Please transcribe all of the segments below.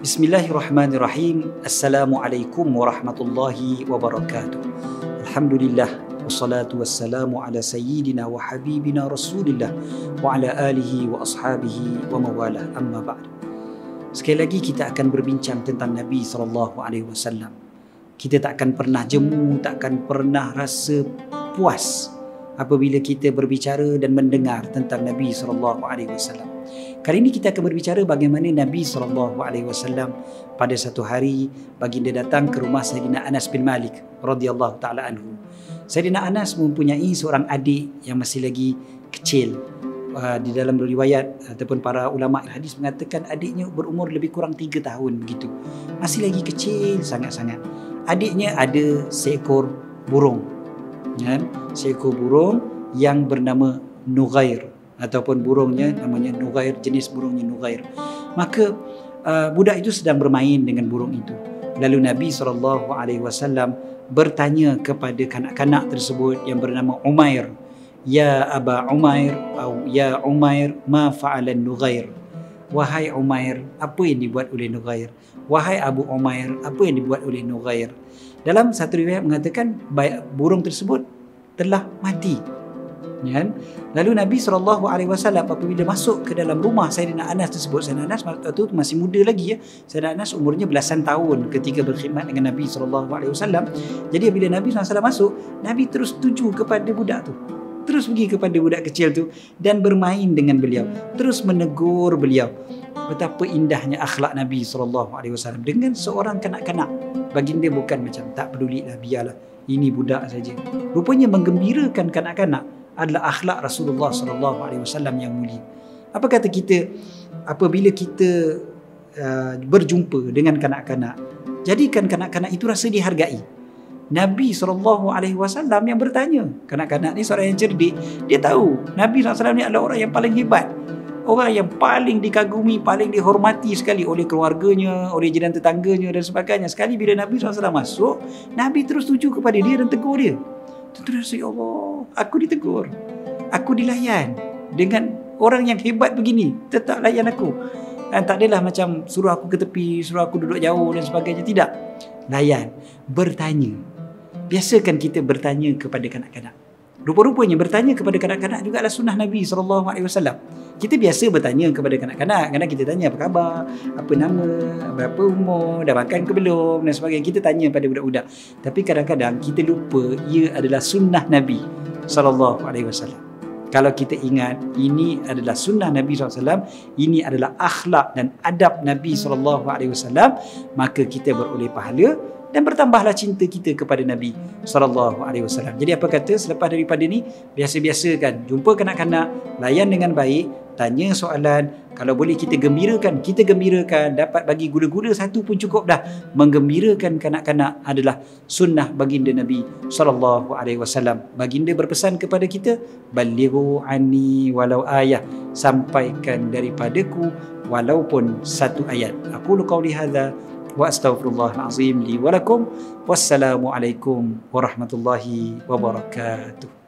Bismillahirrahmanirrahim. Assalamualaikum warahmatullahi wabarakatuh. Alhamdulillah wassalatu wassalamu ala sayyidina wa habibina Rasulillah wa ala alihi wa ashabihi wa mawalah. Amma ba'd. Sekali lagi kita akan berbincang tentang Nabi SAW. Kita tak akan pernah jemu, tak akan pernah rasa puas apabila kita berbicara dan mendengar tentang Nabi SAW. Kali ini kita akan berbicara bagaimana Nabi SAW pada satu hari baginda datang ke rumah Sayyidina Anas bin Malik radhiyallahu taala anhu. Sayyidina Anas mempunyai seorang adik yang masih lagi kecil. Di dalam riwayat ataupun para ulama hadis mengatakan adiknya berumur lebih kurang 3 tahun begitu. Masih lagi kecil sangat-sangat. Adiknya ada seekor burung. Kan? Seekor burung yang bernama Nughair, ataupun burungnya namanya Nughair, jenis burungnya Nughair. Maka budak itu sedang bermain dengan burung itu. Lalu Nabi SAW bertanya kepada kanak-kanak tersebut yang bernama Umair, "Ya Aba Umair, atau Ya Umair, ma fa'alan Nughair?" Wahai Umair, apa yang dibuat oleh Nughair? Wahai Abu Umair, apa yang dibuat oleh Nughair? Dalam satu riwayat mengatakan burung tersebut telah mati. Kan? Lalu Nabi SAW apabila masuk ke dalam rumah Sayyidina Anas tersebut, Sayyidina Anas waktu itu masih muda lagi ya. Sayyidina Anas umurnya belasan tahun ketika berkhidmat dengan Nabi SAW. Jadi bila Nabi SAW masuk, Nabi terus tuju kepada budak tu. Terus pergi kepada budak kecil tu dan bermain dengan beliau. Terus menegur beliau. Betapa indahnya akhlak Nabi SAW dengan seorang kanak-kanak. Baginda bukan macam tak pedulilah, biarlah, ini budak saja. Rupanya menggembirakan kanak-kanak adalah akhlak Rasulullah SAW yang mulia. Apa kata kita apabila kita berjumpa dengan kanak-kanak, jadikan kanak-kanak itu rasa dihargai. Nabi SAW yang bertanya. Kanak-kanak ni seorang yang cerdik. Dia tahu Nabi SAW ni adalah orang yang paling hebat, orang yang paling dikagumi, paling dihormati sekali oleh keluarganya, oleh jiran tetangganya dan sebagainya. Sekali bila Nabi SAW masuk, Nabi terus tuju kepada dia dan tegur dia. Tentu rasa, ya Allah, aku ditegur, aku dilayan dengan orang yang hebat begini, tetap layan aku. Dan tak adalah macam suruh aku ke tepi, suruh aku duduk jauh dan sebagainya. Tidak. Layan, bertanya. Biasakan kita bertanya kepada kanak-kanak. Rupa-rupanya bertanya kepada kanak-kanak juga adalah sunnah Nabi SAW. Kita biasa bertanya kepada kanak-kanak. Kadang kita tanya apa khabar, apa nama, berapa umur, dah makan ke belum dan sebagainya. Kita tanya pada budak-budak. Tapi kadang-kadang kita lupa ia adalah sunnah Nabi SAW. Kalau kita ingat ini adalah sunnah Nabi SAW, ini adalah akhlak dan adab Nabi SAW, maka kita beroleh pahala dan bertambahlah cinta kita kepada Nabi SAW. Jadi apa kata selepas daripada ni, biasa-biasakan jumpa kanak-kanak, layan dengan baik, tanya soalan. Kalau boleh kita gembirakan, dapat bagi gula-gula satu pun cukup dah. Menggembirakan kanak-kanak adalah sunnah baginda Nabi SAW. Baginda berpesan kepada kita, balighu anni walau ayah, sampaikan daripadaku walaupun satu ayat. Aku qauli hadza wa astaghfirullahal azim li wa lakum. Wassalamualaikum warahmatullahi wabarakatuh.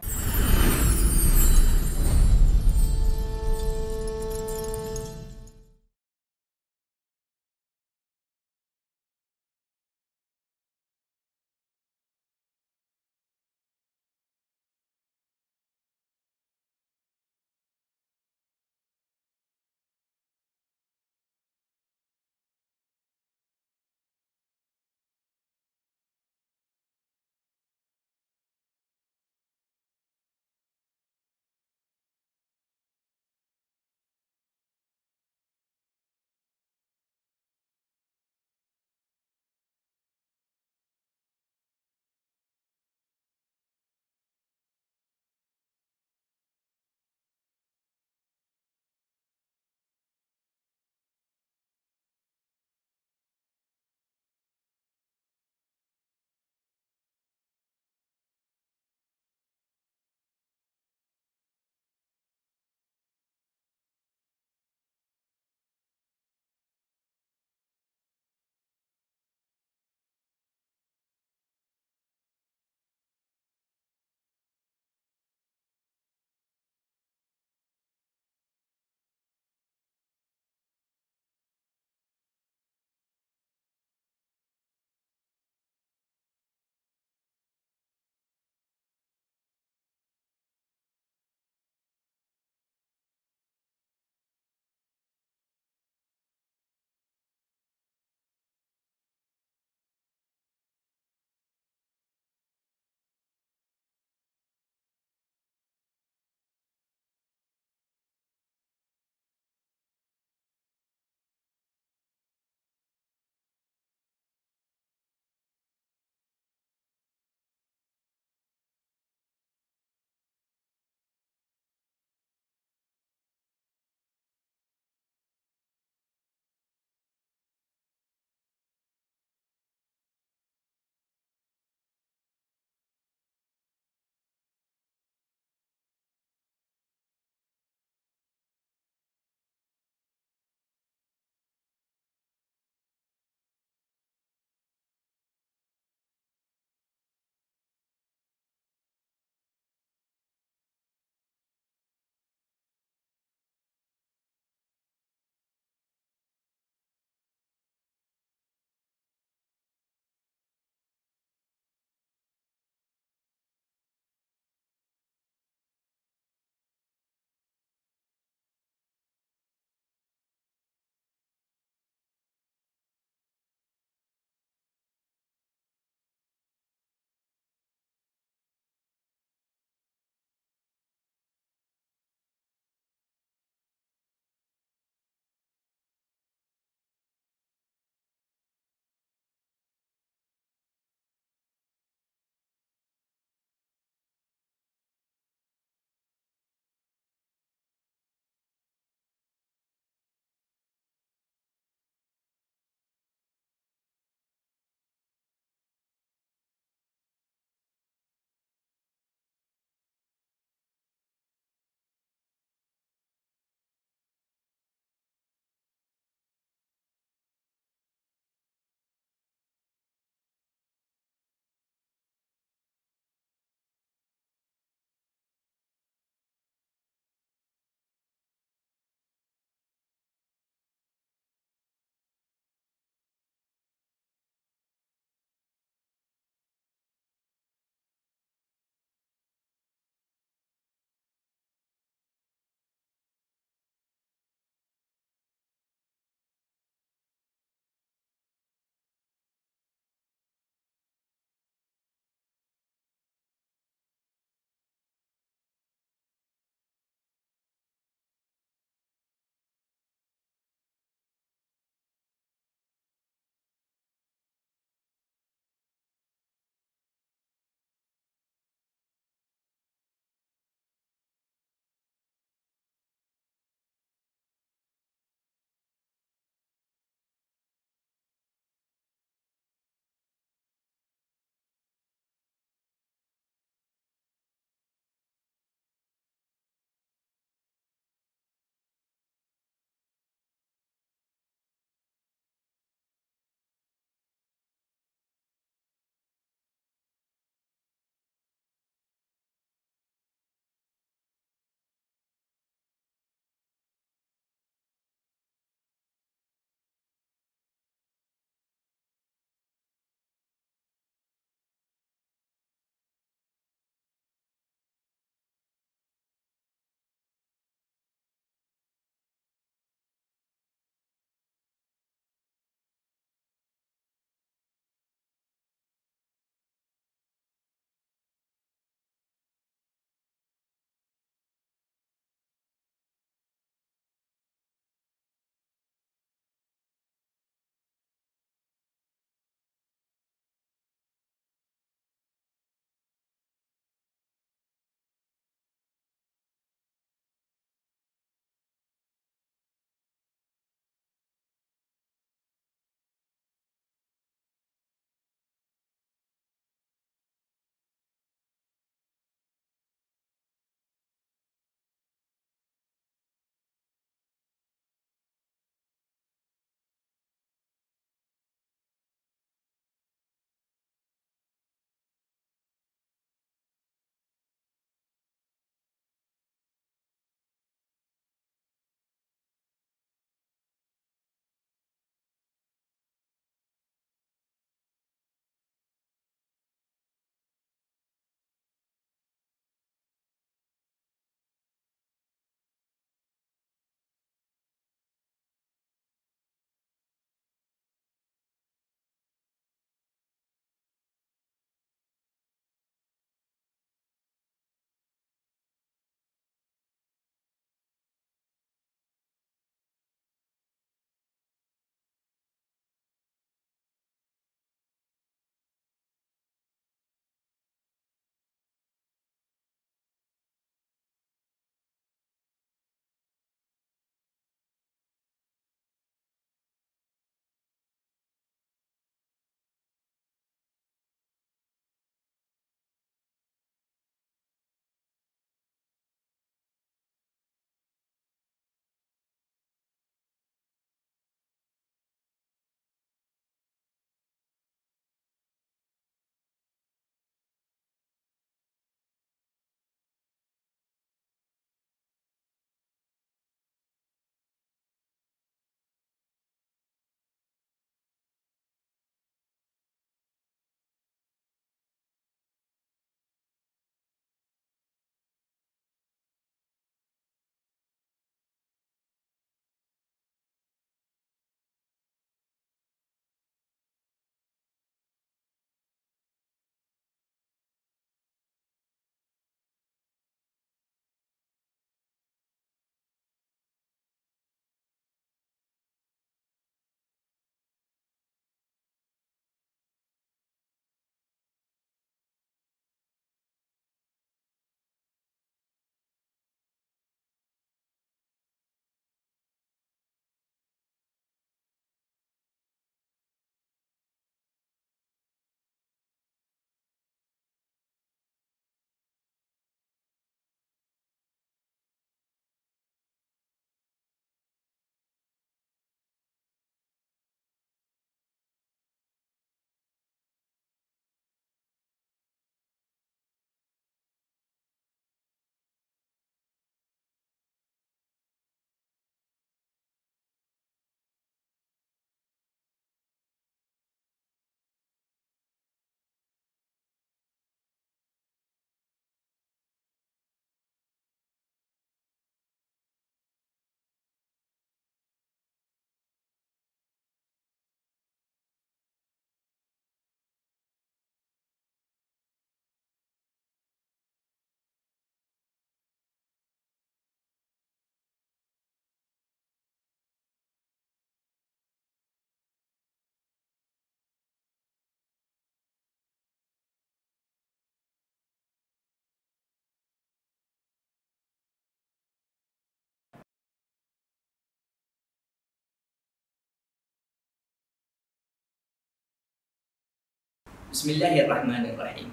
Bismillahirrahmanirrahim.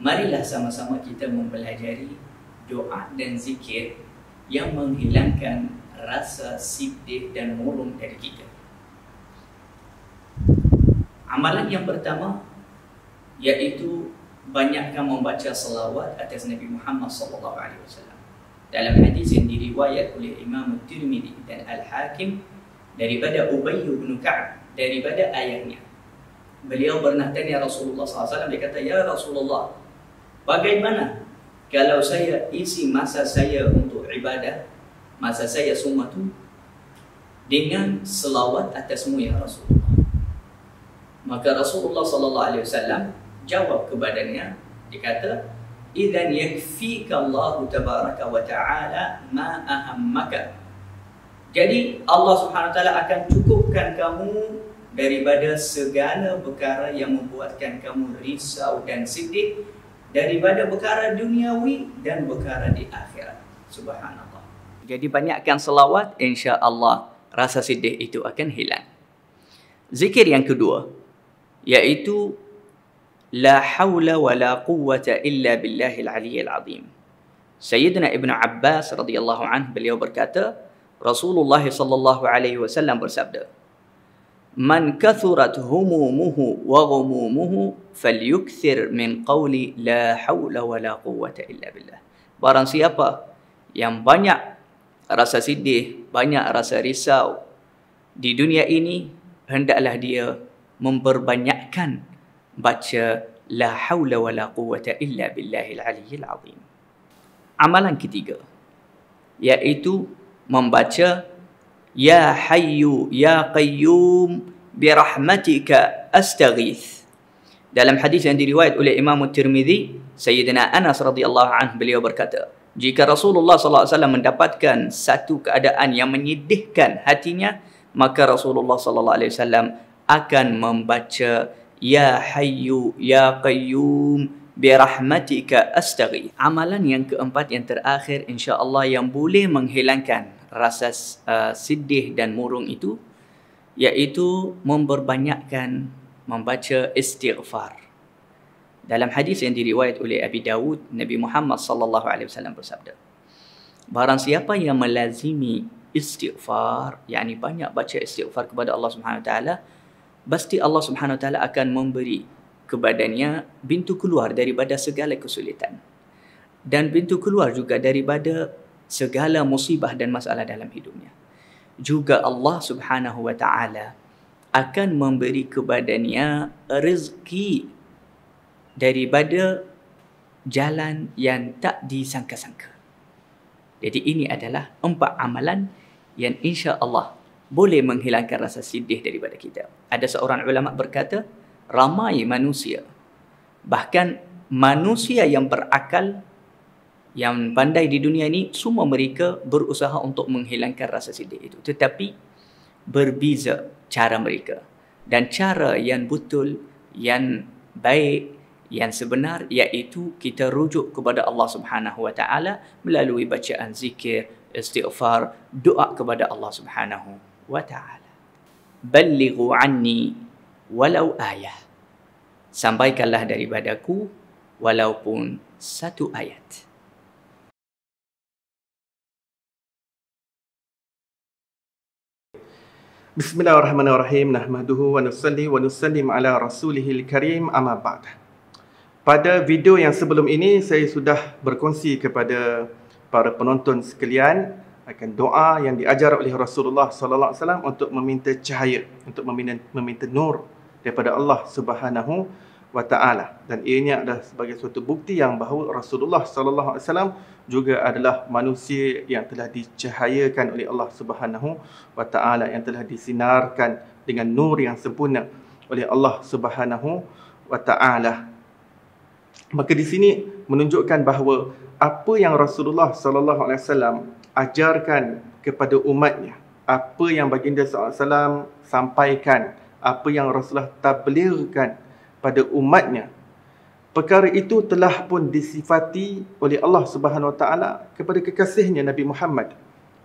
Marilah sama-sama kita mempelajari doa dan zikir yang menghilangkan rasa sidih dan murung dari kita. Amalan yang pertama iaitu banyakkan membaca selawat atas Nabi Muhammad SAW. Dalam hadis yang diriwayat oleh Imam Tirmidzi dan Al-Hakim daripada Ubay bin Ka'ab, daripada ayahnya, beliau pernah tanya Rasulullah SAW. Dia kata, "Ya Rasulullah, bagaimana kalau saya isi masa saya untuk ibadah, masa saya semua tu dengan selawat atasmu ya Rasulullah?" Maka Rasulullah SAW jawab kepadanya, dia kata, "Idzan yakfika Allah tabaraka wa ta'ala ma ahammaka." Jadi Allah Subhanahu wa taala akan cukupkan kamu daripada segala perkara yang membuatkan kamu risau dan sedih, daripada perkara duniawi dan perkara di akhirat. Subhanallah. Jadi banyakkan selawat, insya-Allah rasa sedih itu akan hilang. Zikir yang kedua iaitu la haula wala quwwata illa billahil aliyyil azim. Sayyidina Ibnu Abbas radhiyallahu anhu, beliau berkata, Rasulullah sallallahu alaihi wasallam bersabda, "Man kathurat humumuhu wa ghumumuhu falyukthir min qawli la haula wala quwwata illa billah." Barang siapa yang banyak rasa sedih, banyak rasa risau di dunia ini, hendaklah dia memperbanyakkan baca la haula wala quwwata illa billahil aliyyil azim. Amalan ketiga iaitu membaca ya hayyu ya qayyum birahmatika astaghith. Dalam hadis yang diriwayat oleh Imam Tirmidzi, Sayyidina Anas radhiyallahu anhu, beliau berkata, jika Rasulullah SAW mendapatkan satu keadaan yang menyedihkan hatinya, maka Rasulullah SAW akan membaca ya hayyu ya qayyum birahmatika astaghith. Amalan yang keempat, yang terakhir insya-Allah, yang boleh menghilangkan rasa sedih dan murung itu iaitu memperbanyakkan membaca istighfar. Dalam hadis yang diriwayat oleh Abi Dawud, Nabi Muhammad sallallahu alaihi wasallam bersabda, barang siapa yang melazimi istighfar, yakni banyak baca istighfar kepada Allah Subhanahu wa taala, pasti Allah Subhanahu wa taala akan memberi kepadanya pintu keluar daripada segala kesulitan, dan pintu keluar juga daripada segala musibah dan masalah dalam hidupnya. Juga Allah Subhanahu wa taala akan memberi kepadanya rezeki daripada jalan yang tak disangka-sangka. Jadi ini adalah 4 amalan yang insya-Allah boleh menghilangkan rasa sedih daripada kita. Ada seorang ulama berkata, ramai manusia, bahkan manusia yang berakal, yang pandai di dunia ini, semua mereka berusaha untuk menghilangkan rasa sedih itu. Tetapi berbeza cara mereka. Dan cara yang betul, yang baik, yang sebenar, iaitu kita rujuk kepada Allah Subhanahu wa taala melalui bacaan zikir, istighfar, doa kepada Allah Subhanahu wa taala. Ballighu anni walau ayah. Sampaikanlah daripadaku walaupun 1 ayat. Bismillahirrahmanirrahim. Nahmaduhu wa nusalli wa nusallim ala rasulihil karim, amma ba'd. Pada video yang sebelum ini, saya sudah berkongsi kepada para penonton sekalian akan doa yang diajar oleh Rasulullah sallallahu alaihi wasallam untuk meminta cahaya, untuk meminta nur daripada Allah Subhanahu wa taala. Dan ianya adalah sebagai suatu bukti yang bahawa Rasulullah sallallahu alaihi wasallam juga adalah manusia yang telah dicahayakan oleh Allah Subhanahu wa taala, yang telah disinarkan dengan nur yang sempurna oleh Allah Subhanahu wa taala. Maka di sini menunjukkan bahawa apa yang Rasulullah sallallahu alaihi wasallam ajarkan kepada umatnya, apa yang baginda sallallahu alaihi wasallam sampaikan, apa yang Rasulullah tabligkan pada umatnya, perkara itu telah pun disifati oleh Allah Subhanahu wa taala kepada kekasihnya Nabi Muhammad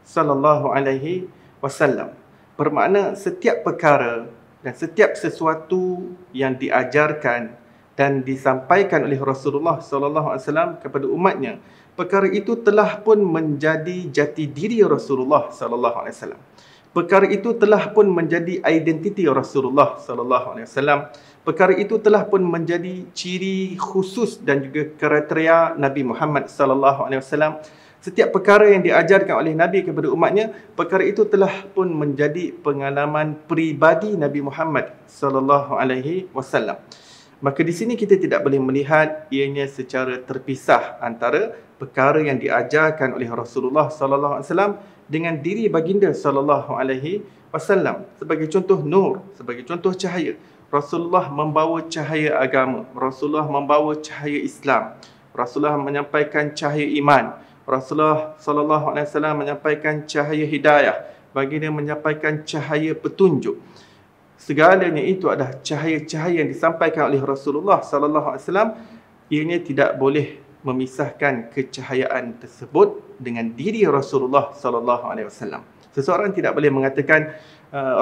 sallallahu alaihi wasallam. Bermakna setiap perkara Dan setiap sesuatu yang diajarkan dan disampaikan oleh Rasulullah SAW kepada umatnya, perkara itu telah pun menjadi jati diri Rasulullah SAW. Perkara itu telah pun menjadi identiti Rasulullah SAW. Perkara itu telah pun menjadi ciri khusus dan juga kriteria Nabi Muhammad SAW. Setiap perkara yang diajarkan oleh Nabi kepada umatnya, perkara itu telah pun menjadi pengalaman peribadi Nabi Muhammad SAW. Maka di sini kita tidak boleh melihat ianya secara terpisah antara perkara yang diajarkan oleh Rasulullah SAW dengan diri baginda SAW. Sebagai contoh nur, sebagai contoh cahaya, Rasulullah membawa cahaya agama, Rasulullah membawa cahaya Islam, Rasulullah menyampaikan cahaya iman, Rasulullah SAW menyampaikan cahaya hidayah, baginda menyampaikan cahaya petunjuk. Segalanya itu adalah cahaya-cahaya yang disampaikan oleh Rasulullah SAW. Ianya tidak boleh memisahkan kecahayaan tersebut dengan diri Rasulullah SAW. Seseorang tidak boleh mengatakan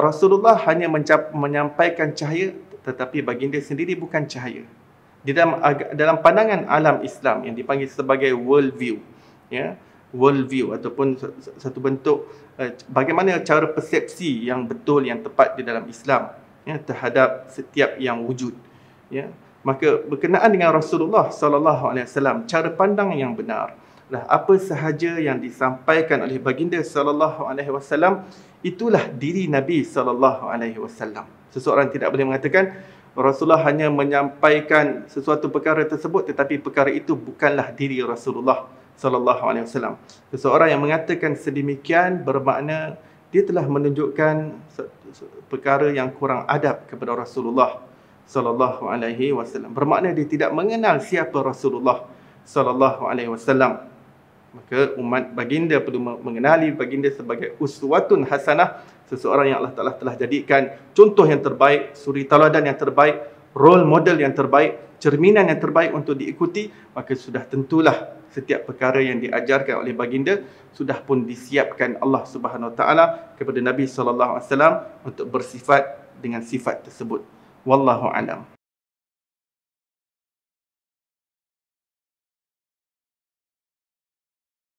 Rasulullah hanya menyampaikan cahaya, tetapi baginda sendiri bukan cahaya. Di dalam pandangan alam Islam yang dipanggil sebagai world view, ya, world view ataupun satu bentuk bagaimana cara persepsi yang betul, yang tepat di dalam Islam, ya, terhadap setiap yang wujud, ya. Maka berkenaan dengan Rasulullah SAW, cara pandang yang benar lah, apa sahaja yang disampaikan oleh baginda SAW, itulah diri Nabi SAW. Seseorang tidak boleh mengatakan Rasulullah hanya menyampaikan sesuatu perkara tersebut, tetapi perkara itu bukanlah diri Rasulullah SAW. Seseorang yang mengatakan sedemikian bermakna dia telah menunjukkan perkara yang kurang adab kepada Rasulullah SAW. Bermakna dia tidak mengenal siapa Rasulullah SAW. Maka umat baginda perlu mengenali baginda sebagai uswatun hasanah, seseorang yang Allah Ta'ala telah jadikan contoh yang terbaik, suri tauladan yang terbaik, role model yang terbaik, cerminan yang terbaik untuk diikuti. Maka sudah tentulah setiap perkara yang diajarkan oleh baginda sudah pun disiapkan Allah Subhanahu Wa Ta'ala kepada Nabi SAW untuk bersifat dengan sifat tersebut. Wallahu a'lam.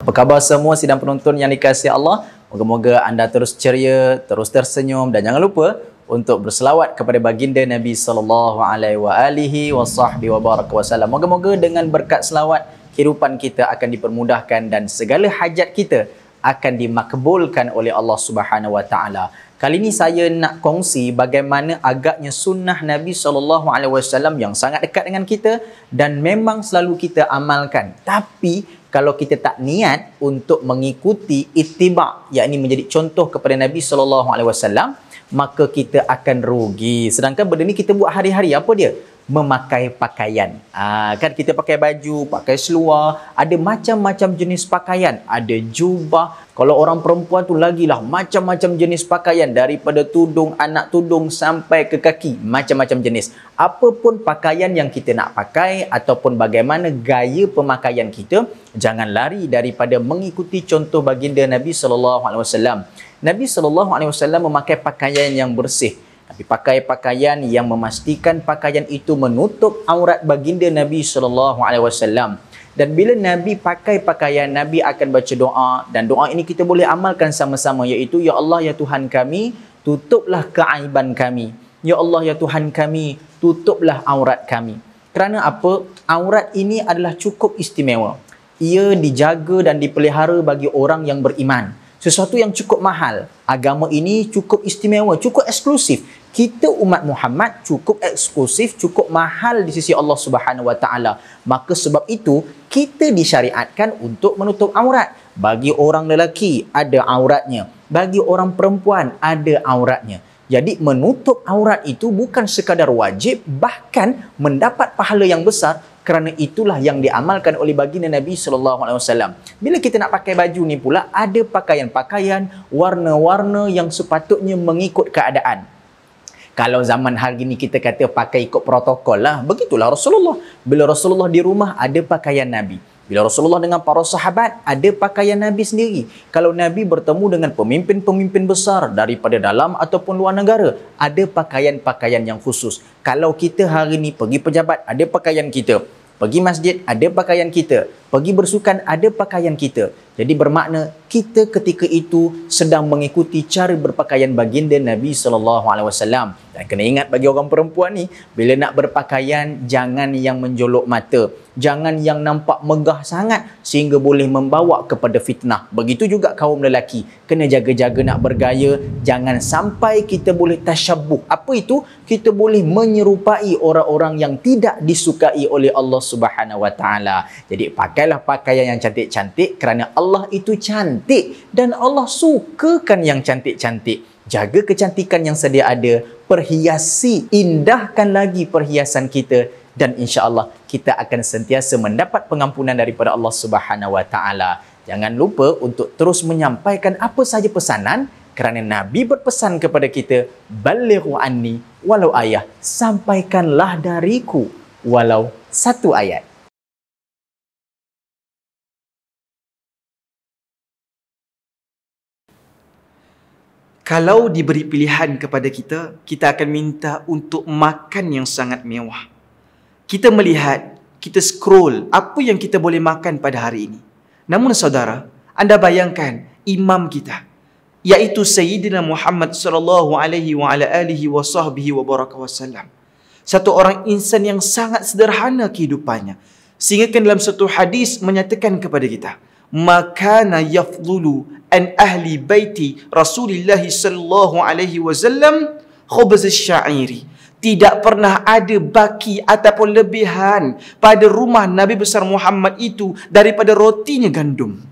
Apa khabar semua sidang penonton yang dikasihi Allah? Moga-moga anda terus ceria, terus tersenyum, dan jangan lupa untuk berselawat kepada baginda Nabi sallallahu alaihi wasallam. Moga-moga dengan berkat selawat kehidupan kita akan dipermudahkan dan segala hajat kita akan dimakbulkan oleh Allah Subhanahu Wa Taala. Kali ini saya nak kongsi bagaimana agaknya sunnah Nabi SAW yang sangat dekat dengan kita dan memang selalu kita amalkan. Tapi kalau kita tak niat untuk mengikuti ittiba', yakni menjadi contoh kepada Nabi SAW, maka kita akan rugi. Sedangkan benda ni kita buat hari-hari, apa dia? Memakai pakaian. Kan kita pakai baju, pakai seluar, ada macam-macam jenis pakaian, ada jubah. Kalau orang perempuan tu lagilah macam-macam jenis pakaian, daripada tudung, anak tudung sampai ke kaki, macam-macam jenis. Apapun pakaian yang kita nak pakai ataupun bagaimana gaya pemakaian kita, jangan lari daripada mengikuti contoh baginda Nabi SAW. Nabi SAW memakai pakaian yang bersih. Nabi pakai pakaian yang memastikan pakaian itu menutup aurat baginda Nabi SAW. Dan bila Nabi pakai pakaian, Nabi akan baca doa, dan doa ini kita boleh amalkan sama-sama, iaitu Ya Allah ya Tuhan kami, tutuplah keaiban kami. Ya Allah ya Tuhan kami, tutuplah aurat kami. Kerana apa? Aurat ini adalah cukup istimewa. Ia dijaga dan dipelihara bagi orang yang beriman. Sesuatu yang cukup mahal. Agama ini cukup istimewa, cukup eksklusif. Kita umat Muhammad cukup eksklusif, cukup mahal di sisi Allah Subhanahu Wa Taala. Maka sebab itu kita disyariatkan untuk menutup aurat. Bagi orang lelaki ada auratnya, bagi orang perempuan ada auratnya. Jadi menutup aurat itu bukan sekadar wajib, bahkan mendapat pahala yang besar. Kerana itulah yang diamalkan oleh baginda Nabi SAW. Bila kita nak pakai baju ni pula, ada pakaian-pakaian, warna-warna yang sepatutnya mengikut keadaan. Kalau zaman hari ni kita kata pakai ikut protokol lah, begitulah Rasulullah. Bila Rasulullah di rumah ada pakaian Nabi. Bila Rasulullah dengan para sahabat, ada pakaian Nabi sendiri. Kalau Nabi bertemu dengan pemimpin-pemimpin besar daripada dalam ataupun luar negara, ada pakaian-pakaian yang khusus. Kalau kita hari ni pergi pejabat, ada pakaian kita. Pergi masjid, ada pakaian kita. Pergi bersukan, ada pakaian kita. Jadi bermakna kita ketika itu sedang mengikuti cara berpakaian baginda Nabi SAW. Dan kena ingat bagi orang perempuan ni, bila nak berpakaian, jangan yang menjolok mata. Jangan yang nampak megah sangat sehingga boleh membawa kepada fitnah. Begitu juga kaum lelaki. Kena jaga-jaga nak bergaya. Jangan sampai kita boleh tasyabuh. Apa itu? Kita boleh menyerupai orang-orang yang tidak disukai oleh Allah Subhanahu Wa Taala. Jadi pakailah pakaian yang cantik-cantik kerana Allah itu cantik dan Allah sukakan yang cantik-cantik. Jaga kecantikan yang sedia ada, perhiasi, indahkan lagi perhiasan kita, dan insya-Allah kita akan sentiasa mendapat pengampunan daripada Allah Subhanahu Wa Taala. Jangan lupa untuk terus menyampaikan apa sahaja pesanan kerana Nabi berpesan kepada kita, balighu anni walau ayah, sampaikanlah dariku walau satu ayat. Kalau diberi pilihan kepada kita, kita akan minta untuk makan yang sangat mewah. Kita melihat, kita scroll apa yang kita boleh makan pada hari ini. Namun saudara, anda bayangkan imam kita, iaitu Sayyidina Muhammad sallallahu alaihi wa ala alihi wa sahbihi wa baraka wasallam. Satu orang insan yang sangat sederhana kehidupannya. Sehingga dalam satu hadis menyatakan kepada kita, makana yafdulu an ahli baiti Rasulullah sallallahu alaihi wasallam khubz asy-sya'iri. Tidak pernah ada baki ataupun lebihan pada rumah Nabi besar Muhammad itu daripada rotinya gandum.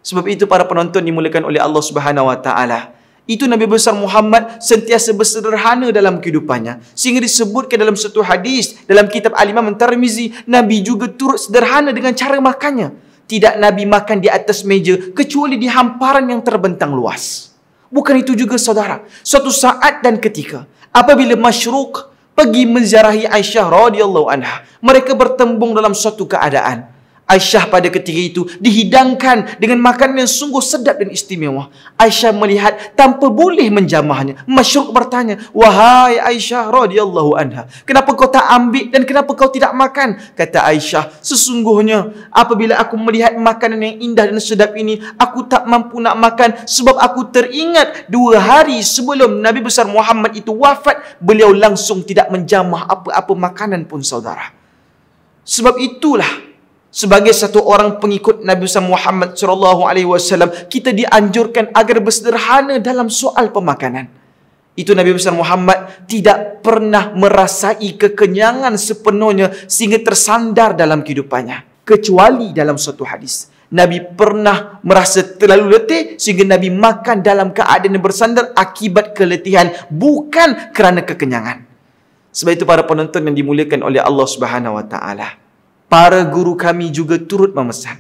Sebab itu para penonton dimulakan oleh Allah Subhanahu Wa Taala, itu Nabi besar Muhammad sentiasa bersederhana dalam kehidupannya. Sehingga disebutkan dalam satu hadis dalam kitab Al-Imam Tirmizi, Nabi juga turut sederhana dengan cara makannya. Tidak Nabi makan di atas meja kecuali di hamparan yang terbentang luas. Bukan itu juga saudara, suatu saat dan ketika apabila Masyruq pergi menziarahi Aisyah radhiyallahu anha, mereka bertembung dalam suatu keadaan. Aisyah pada ketika itu dihidangkan dengan makanan yang sungguh sedap dan istimewa. Aisyah melihat tanpa boleh menjamahnya. Masyruq bertanya, wahai Aisyah radhiyallahu anha, kenapa kau tak ambil dan kenapa kau tidak makan? Kata Aisyah, sesungguhnya apabila aku melihat makanan yang indah dan sedap ini, aku tak mampu nak makan sebab aku teringat 2 hari sebelum Nabi besar Muhammad itu wafat, beliau langsung tidak menjamah apa-apa makanan pun saudara. Sebab itulah, sebagai satu orang pengikut Nabi Muhammad SAW, kita dianjurkan agar bersederhana dalam soal pemakanan. Itu Nabi besar Muhammad tidak pernah merasai kekenyangan sepenuhnya sehingga tersandar dalam kehidupannya. Kecuali dalam suatu hadis, Nabi pernah merasa terlalu letih sehingga Nabi makan dalam keadaan bersandar akibat keletihan, bukan kerana kekenyangan. Sebab itu para penonton yang dimuliakan oleh Allah Subhanahu Wa Taala, para guru kami juga turut memesan,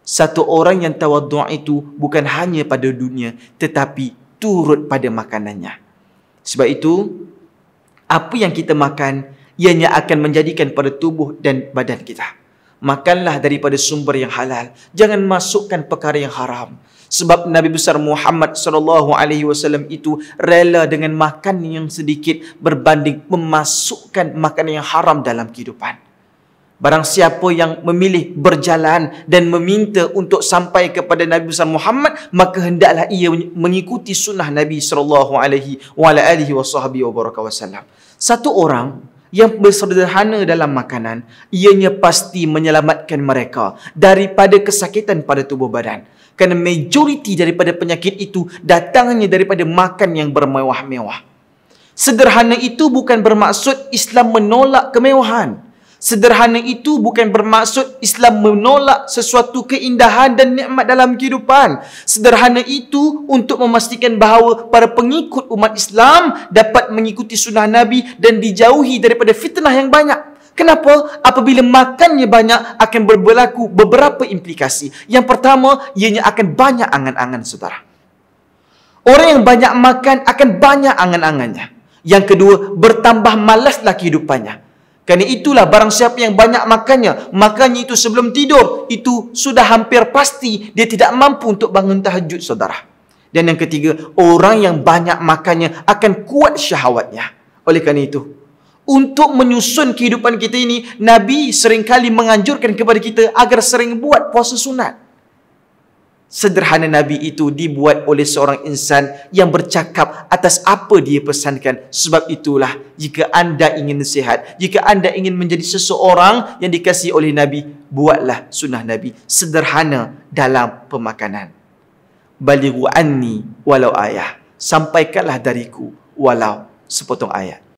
satu orang yang tawaddu' itu bukan hanya pada dunia tetapi turut pada makanannya. Sebab itu apa yang kita makan ianya akan menjadikan pada tubuh dan badan kita. Makanlah daripada sumber yang halal, jangan masukkan perkara yang haram. Sebab Nabi besar Muhammad SAW itu rela dengan makan yang sedikit berbanding memasukkan makanan yang haram dalam kehidupan. Barang siapa yang memilih berjalan dan meminta untuk sampai kepada Nabi besar Muhammad, maka hendaklah ia mengikuti sunnah Nabi SAW. Satu orang yang bersederhana dalam makanan, ianya pasti menyelamatkan mereka daripada kesakitan pada tubuh badan. Kerana majoriti daripada penyakit itu datangnya daripada makan yang bermewah-mewah. Sederhana itu bukan bermaksud Islam menolak kemewahan. Sederhana itu bukan bermaksud Islam menolak sesuatu keindahan dan nikmat dalam kehidupan. Sederhana itu untuk memastikan bahawa para pengikut umat Islam dapat mengikuti sunnah Nabi dan dijauhi daripada fitnah yang banyak. Kenapa? Apabila makannya banyak akan berlaku beberapa implikasi. Yang pertama, ianya akan banyak angan-angan saudara. Orang yang banyak makan akan banyak angan-angannya. Yang kedua, bertambah malaslah kehidupannya. Kerana itulah barang siapa yang banyak makannya itu sebelum tidur, itu sudah hampir pasti dia tidak mampu untuk bangun tahajud, saudara. Dan yang ketiga, orang yang banyak makannya akan kuat syahwatnya. Oleh kerana itu, untuk menyusun kehidupan kita ini, Nabi seringkali menganjurkan kepada kita agar sering buat puasa sunat. Sederhana Nabi itu dibuat oleh seorang insan yang bercakap atas apa dia pesankan. Sebab itulah, jika anda ingin sihat, jika anda ingin menjadi seseorang yang dikasihi oleh Nabi, buatlah sunnah Nabi. Sederhana dalam pemakanan. Balighu anni walau ayah. Sampaikanlah dariku walau sepotong ayat.